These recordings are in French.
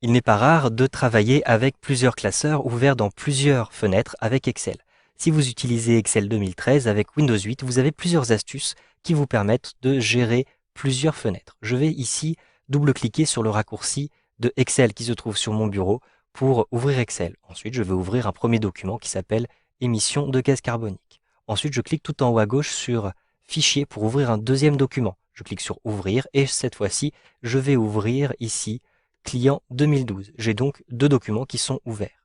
Il n'est pas rare de travailler avec plusieurs classeurs ouverts dans plusieurs fenêtres avec Excel. Si vous utilisez Excel 2013 avec Windows 8, vous avez plusieurs astuces qui vous permettent de gérer plusieurs fenêtres. Je vais ici double-cliquer sur le raccourci de Excel qui se trouve sur mon bureau pour ouvrir Excel. Ensuite, je vais ouvrir un premier document qui s'appelle émissions de gaz carbonique. Ensuite, je clique tout en haut à gauche sur Fichier pour ouvrir un deuxième document. Je clique sur Ouvrir et cette fois-ci, je vais ouvrir ici Client 2012. J'ai donc deux documents qui sont ouverts.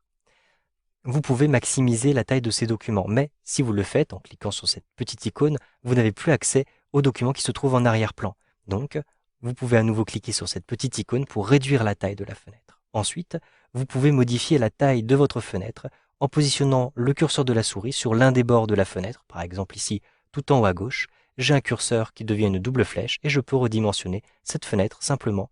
Vous pouvez maximiser la taille de ces documents, mais si vous le faites en cliquant sur cette petite icône, vous n'avez plus accès aux documents qui se trouvent en arrière-plan. Donc, vous pouvez à nouveau cliquer sur cette petite icône pour réduire la taille de la fenêtre. Ensuite, vous pouvez modifier la taille de votre fenêtre en positionnant le curseur de la souris sur l'un des bords de la fenêtre, par exemple ici tout en haut à gauche. J'ai un curseur qui devient une double flèche et je peux redimensionner cette fenêtre simplement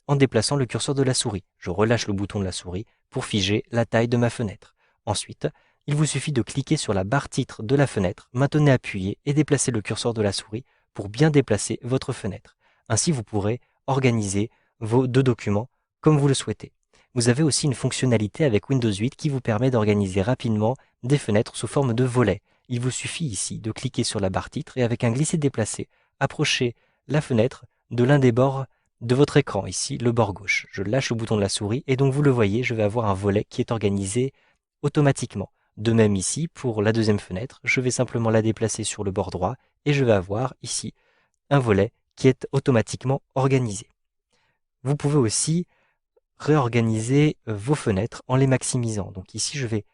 en déplaçant le curseur de la souris. Je relâche le bouton de la souris pour figer la taille de ma fenêtre. Ensuite, il vous suffit de cliquer sur la barre titre de la fenêtre, maintenez appuyé et déplacez le curseur de la souris pour bien déplacer votre fenêtre. Ainsi, vous pourrez organiser vos deux documents comme vous le souhaitez. Vous avez aussi une fonctionnalité avec Windows 8 qui vous permet d'organiser rapidement des fenêtres sous forme de volets. Il vous suffit ici de cliquer sur la barre titre et avec un glisser-déplacer, approchez la fenêtre de l'un des bords de votre écran, ici le bord gauche. Je lâche le bouton de la souris et donc vous le voyez, je vais avoir un volet qui est organisé automatiquement. De même ici, pour la deuxième fenêtre, je vais simplement la déplacer sur le bord droit et je vais avoir ici un volet qui est automatiquement organisé. Vous pouvez aussi réorganiser vos fenêtres en les maximisant. Donc ici, je vais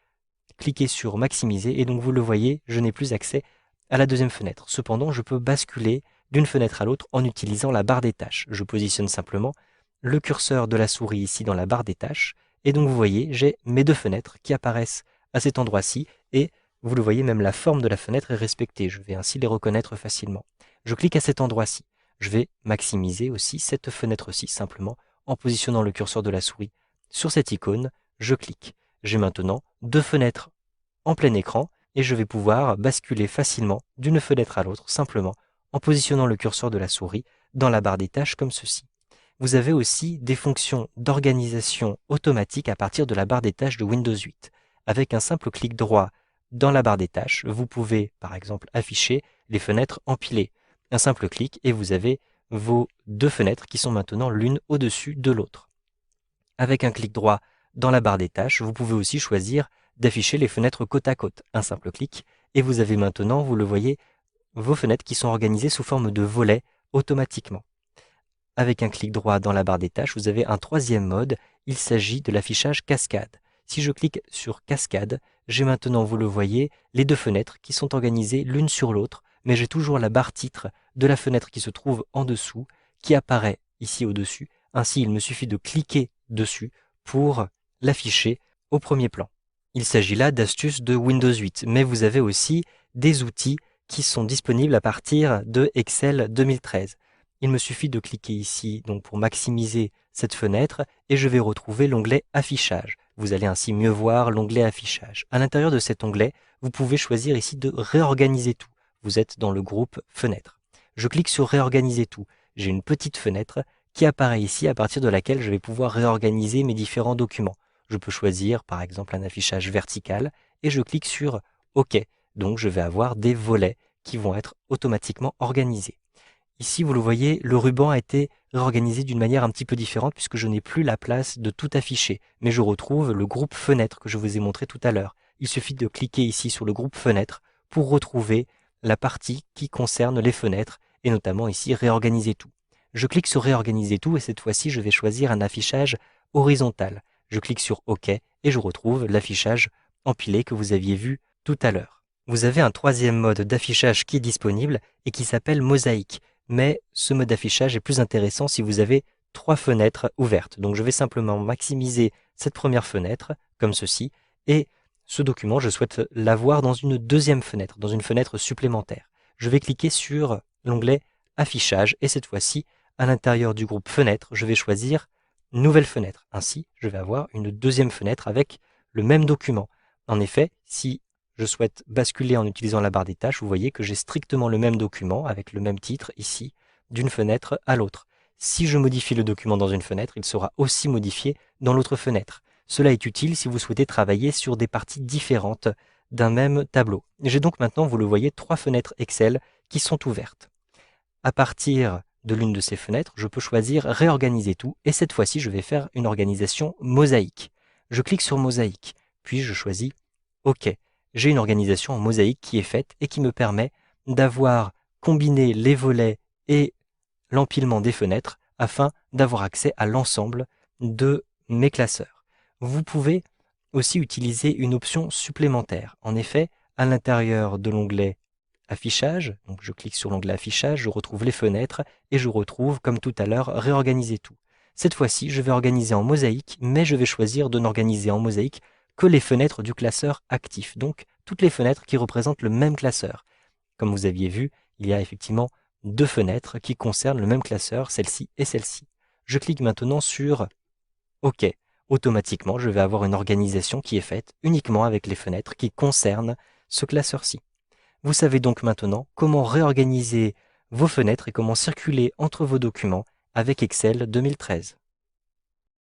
cliquer sur maximiser et donc vous le voyez, je n'ai plus accès à la deuxième fenêtre. Cependant, je peux basculer d'une fenêtre à l'autre en utilisant la barre des tâches. Je positionne simplement le curseur de la souris ici dans la barre des tâches et donc vous voyez, j'ai mes deux fenêtres qui apparaissent à cet endroit-ci et vous le voyez, même la forme de la fenêtre est respectée. Je vais ainsi les reconnaître facilement. Je clique à cet endroit-ci. Je vais maximiser aussi cette fenêtre-ci simplement en positionnant le curseur de la souris sur cette icône. Je clique. J'ai maintenant deux fenêtres en plein écran et je vais pouvoir basculer facilement d'une fenêtre à l'autre simplement en positionnant le curseur de la souris dans la barre des tâches comme ceci. Vous avez aussi des fonctions d'organisation automatique à partir de la barre des tâches de Windows 8. Avec un simple clic droit dans la barre des tâches, vous pouvez par exemple afficher les fenêtres empilées. Un simple clic et vous avez vos deux fenêtres qui sont maintenant l'une au-dessus de l'autre. Avec un clic droit dans la barre des tâches, vous pouvez aussi choisir d'afficher les fenêtres côte à côte. Un simple clic et vous avez maintenant, vous le voyez, vos fenêtres qui sont organisées sous forme de volets automatiquement. Avec un clic droit dans la barre des tâches, vous avez un troisième mode, il s'agit de l'affichage cascade. Si je clique sur cascade, j'ai maintenant, vous le voyez, les deux fenêtres qui sont organisées l'une sur l'autre, mais j'ai toujours la barre titre de la fenêtre qui se trouve en dessous, qui apparaît ici au-dessus. Ainsi, il me suffit de cliquer dessus pour l'afficher au premier plan. Il s'agit là d'astuces de Windows 8, mais vous avez aussi des outils qui sont disponibles à partir de Excel 2013. Il me suffit de cliquer ici donc pour maximiser cette fenêtre et je vais retrouver l'onglet Affichage. Vous allez ainsi mieux voir l'onglet Affichage. À l'intérieur de cet onglet, vous pouvez choisir ici de réorganiser tout. Vous êtes dans le groupe Fenêtres. Je clique sur Réorganiser tout. J'ai une petite fenêtre qui apparaît ici à partir de laquelle je vais pouvoir réorganiser mes différents documents. Je peux choisir par exemple un affichage vertical et je clique sur OK. Donc je vais avoir des volets qui vont être automatiquement organisés. Ici, vous le voyez, le ruban a été réorganisé d'une manière un petit peu différente puisque je n'ai plus la place de tout afficher. Mais je retrouve le groupe Fenêtres que je vous ai montré tout à l'heure. Il suffit de cliquer ici sur le groupe Fenêtres pour retrouver la partie qui concerne les fenêtres et notamment ici Réorganiser tout. Je clique sur Réorganiser tout et cette fois-ci, je vais choisir un affichage horizontal. Je clique sur OK et je retrouve l'affichage empilé que vous aviez vu tout à l'heure. Vous avez un troisième mode d'affichage qui est disponible et qui s'appelle Mosaïque. Mais ce mode d'affichage est plus intéressant si vous avez trois fenêtres ouvertes. Donc je vais simplement maximiser cette première fenêtre, comme ceci, et ce document, je souhaite l'avoir dans une deuxième fenêtre, dans une fenêtre supplémentaire. Je vais cliquer sur l'onglet Affichage, et cette fois-ci, à l'intérieur du groupe Fenêtres, je vais choisir Nouvelle fenêtre. Ainsi, je vais avoir une deuxième fenêtre avec le même document. En effet, si je souhaite basculer en utilisant la barre des tâches, vous voyez que j'ai strictement le même document avec le même titre ici, d'une fenêtre à l'autre. Si je modifie le document dans une fenêtre, il sera aussi modifié dans l'autre fenêtre. Cela est utile si vous souhaitez travailler sur des parties différentes d'un même tableau. J'ai donc maintenant, vous le voyez, 3 fenêtres Excel qui sont ouvertes. À partir de l'une de ces fenêtres, je peux choisir réorganiser tout et cette fois-ci, je vais faire une organisation mosaïque. Je clique sur mosaïque, puis je choisis OK. J'ai une organisation en mosaïque qui est faite et qui me permet d'avoir combiné les volets et l'empilement des fenêtres afin d'avoir accès à l'ensemble de mes classeurs. Vous pouvez aussi utiliser une option supplémentaire. En effet, à l'intérieur de l'onglet Affichage, donc je clique sur l'onglet Affichage, je retrouve les fenêtres et je retrouve, comme tout à l'heure, Réorganiser tout. Cette fois-ci, je vais organiser en mosaïque, mais je vais choisir de n'organiser en mosaïque que les fenêtres du classeur actif, donc toutes les fenêtres qui représentent le même classeur. Comme vous aviez vu, il y a effectivement 2 fenêtres qui concernent le même classeur, celle-ci et celle-ci. Je clique maintenant sur OK. Automatiquement, je vais avoir une organisation qui est faite uniquement avec les fenêtres qui concernent ce classeur-ci. Vous savez donc maintenant comment réorganiser vos fenêtres et comment circuler entre vos documents avec Excel 2013.